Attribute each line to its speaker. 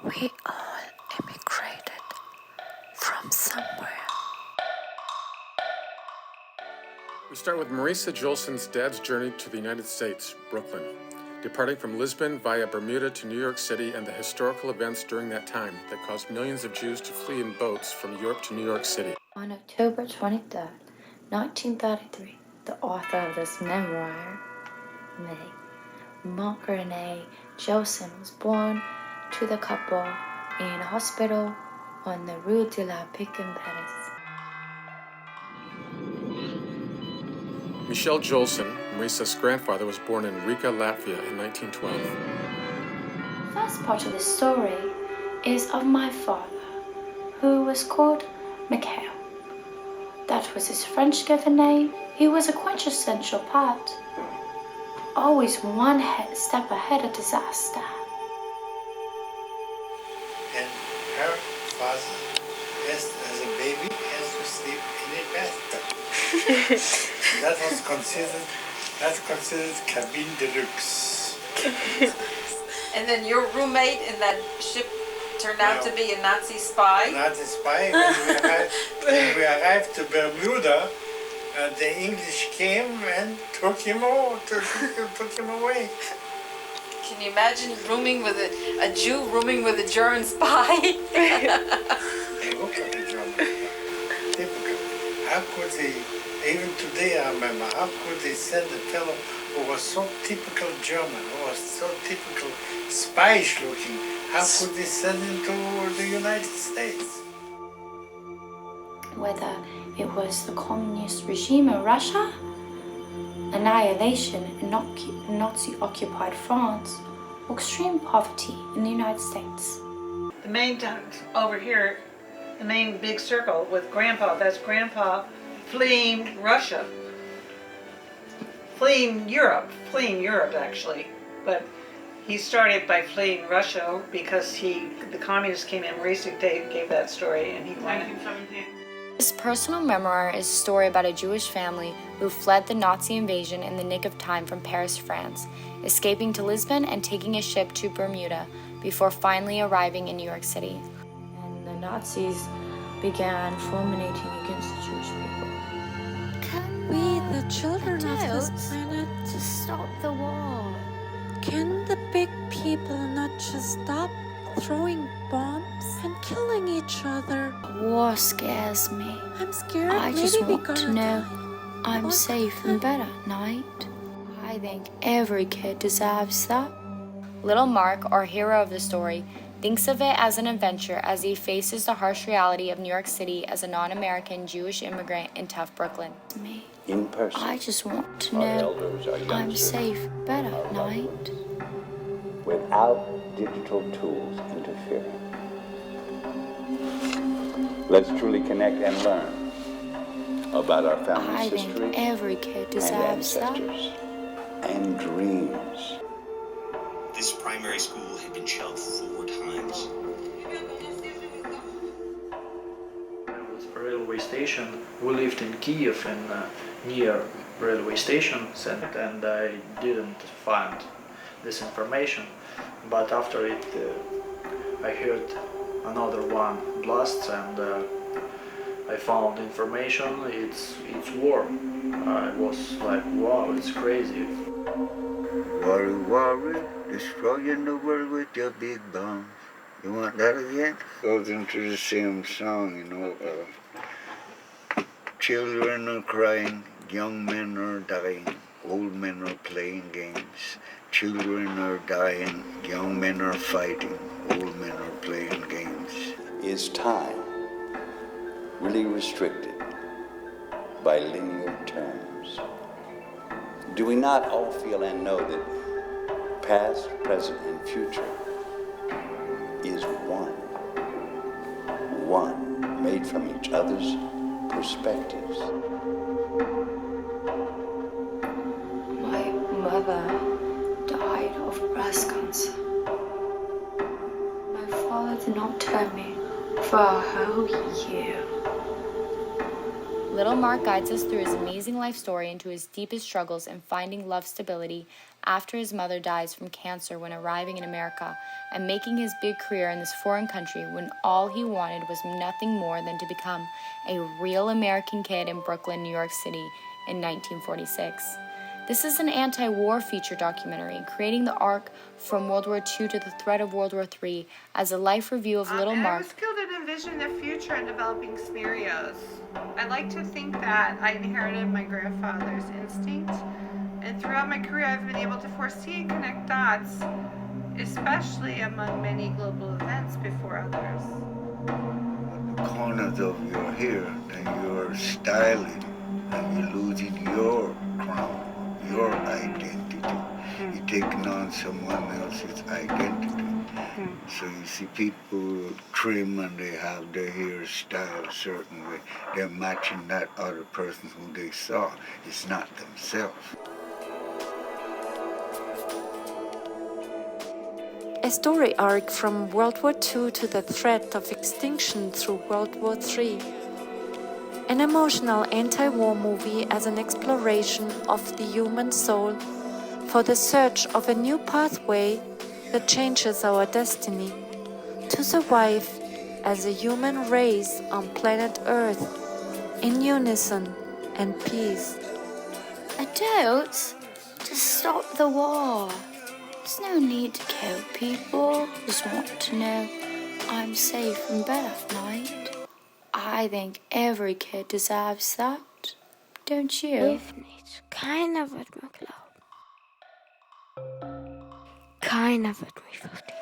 Speaker 1: We all immigrated from somewhere.
Speaker 2: We start with Marisa Jolson's dad's journey to the United States, Brooklyn, departing from Lisbon via Bermuda to New York City and the historical events during that time that caused millions of Jews to flee in boats from Europe to New York City.
Speaker 1: On October 23rd, 1933, the author of this memoir, Mark-Renee Jolson, was born to the couple in a hospital on the Rue de la Pique in Paris.
Speaker 2: Michel Jolson, Marisa's grandfather, was born in Riga, Latvia in 1912.
Speaker 1: The first part of the story is of my father, who was called Mikhail. That was his French given name. He was a quintessential part, always one step ahead of disaster.
Speaker 3: And her father, as a baby, has to sleep in a bathtub. That's considered cabine de luxe.
Speaker 4: And then your roommate in that ship turned out to be a Nazi spy?
Speaker 3: Nazi spy. When we arrived to Bermuda, the English came and took him away.
Speaker 4: Can you imagine rooming with a Jew rooming with a German spy?
Speaker 3: Look at the German. Typical. How could they, even today I remember, how could they send a fellow who was so typical German, who was so typical spyish looking, how could they send him to the United States?
Speaker 1: Whether it was the communist regime in Russia, annihilation in Nazi-occupied France, or extreme poverty in the United States.
Speaker 5: The main over here, the main big circle with Grandpa, that's Grandpa fleeing Russia. Fleeing Europe actually, but he started by fleeing Russia because the communists came in. Marisa gave that story, and he went. 1917.
Speaker 6: This personal memoir is a story about a Jewish family who fled the Nazi invasion in the nick of time from Paris, France, escaping to Lisbon and taking a ship to Bermuda before finally arriving in New York City.
Speaker 1: And the Nazis began fulminating against the Jewish people.
Speaker 7: Can we, the children of this planet,
Speaker 1: to stop the war?
Speaker 7: Can the big people not just stop throwing bombs and killing each other?
Speaker 1: War scares me.
Speaker 7: I'm scared.
Speaker 1: I just
Speaker 7: Maybe
Speaker 1: want to know I'm safe and better at night. I think every kid deserves that.
Speaker 6: Little Mark, our hero of the story, thinks of it as an adventure as he faces the harsh reality of New York City as a non-American Jewish immigrant in tough Brooklyn.
Speaker 1: Me.
Speaker 8: In person,
Speaker 1: I just want to know I'm safe better at night.
Speaker 8: without digital tools interfering. Let's truly connect and learn about our family's history
Speaker 1: think every kid
Speaker 8: and
Speaker 1: deserves that.
Speaker 8: ancestors and dreams.
Speaker 9: This primary school had been shelved 4 times.
Speaker 10: With the railway station, we lived in Kiev and near railway stations, and I didn't find this information. But after it, I heard another one blasts, and I found information. It's war. I was like, wow, it's crazy.
Speaker 3: Worry, worry, destroying the world with your big bombs. You want that again? Goes into the same song, you know. Children are crying, young men are dying, old men are playing games. Children are dying, young men are fighting, old men are playing games.
Speaker 8: Is time really restricted by linear terms? Do we not all feel and know that past, present, and future is one made from each other's perspectives?
Speaker 1: My mother died of breast cancer. My father did not tell me for a whole year.
Speaker 6: Little Mark guides us through his amazing life story into his deepest struggles in finding love, stability, after his mother dies from cancer when arriving in America and making his big career in this foreign country when all he wanted was nothing more than to become a real American kid in Brooklyn, New York City in 1946. This is an anti-war feature documentary, creating the arc from World War II to the threat of World War III as a life review of Little Mark.
Speaker 11: I was skilled at envisioning the future and developing scenarios. I like to think that I inherited my grandfather's instinct, and throughout my career I've been able to foresee and connect dots, especially among many global events before others.
Speaker 12: The corners of your hair, and you're styling, and you're losing your crown. Your identity. You're taking on someone else's identity. So you see people trim and they have their hair styled a certain way. They're matching that other person who they saw. It's not themselves.
Speaker 7: A story arc from World War II to the threat of extinction through World War III. An emotional anti-war movie as an exploration of the human soul for the search of a new pathway that changes our destiny to survive as a human race on planet Earth in unison and peace.
Speaker 1: Adults, to stop the war. There's no need to kill people. Just want to know I'm safe in bed at night. I think every kid deserves that, don't you?
Speaker 13: Leef niet. Keiner wird mir glauben. Keiner wird mich verstehen.